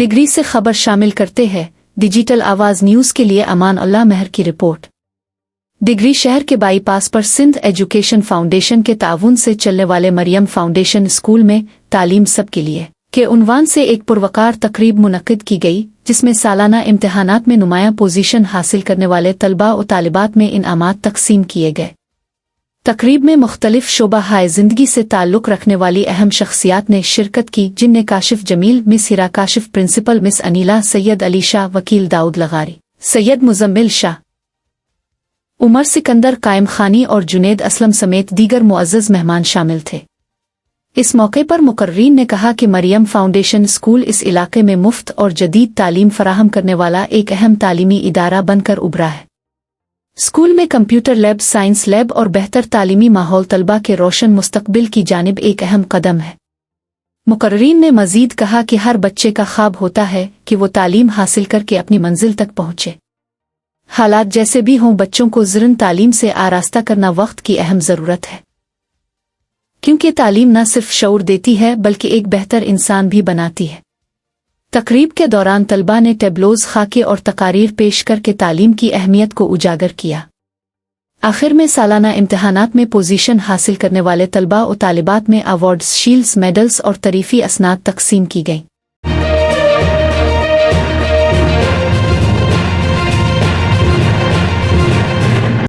Degree से खबर शामिल करते हैं डिजिटल आवाज़ न्यूज़ के लिए अमान अल्लाह महर की रिपोर्ट। डिग्री शहर के बाईपास पर सिंध एजुकेशन फाउंडेशन के ताउन से चलने वाले मरियम फाउंडेशन स्कूल में तालीम सबके लिए के उन्वान से एक पुरवकार तकरीब मुनक्किद की गई, जिसमें सालाना इम्तिहानात में नुमायां पोजीशन हासिल करने वाले तलबा और तालिबात में इनामात तकसीम किए गए। तकरीब में मुख्तलिफ शोबा हाय ज़िंदगी से ताल्लुक़ रखने वाली अहम शख्सियात ने शिरकत की, जिनमें काशिफ जमील, मिस हिरा काशिफ, प्रिंसिपल मिस अनीला, सैयद अली शाह, वकील दाऊद लगारी, सैयद मुजम्मिल शाह, उमर सिकंदर, कायम खानी और जुनेद असलम समेत दीगर मुअज़्ज़ज़ मेहमान शामिल थे। इस मौके पर मुकर्रीन ने कहा कि मरियम फाउंडेशन स्कूल इस इलाके में मुफ्त और जदीद तालीम फराहम करने वाला एक अहम तालीमी इदारा बनकर उभरा है। स्कूल में कंप्यूटर लैब, साइंस लैब और बेहतर तालीमी माहौल तलबा के रोशन मुस्तकबिल की जानिब एक अहम कदम है। मुकर्रीन ने मजीद कहा कि हर बच्चे का ख्वाब होता है कि वो तालीम हासिल करके अपनी मंजिल तक पहुँचे। हालात जैसे भी हों, बच्चों को ज़िरन तालीम से आरास्ता करना वक्त की अहम ज़रूरत है, क्योंकि तालीम न सिर्फ शऊर देती है बल्कि एक बेहतर इंसान भी बनाती है। तकरीब के दौरान तलबा ने टेबलोज़, खाके और तकारीर पेश करके तालीम की अहमियत को उजागर किया। आखिर में सालाना इम्तिहानात में पोजीशन हासिल करने वाले तलबा और तालिबात में अवार्ड्स, शील्ड्स, मेडल्स और तरीफ़ी असनाद तकसीम की गईं।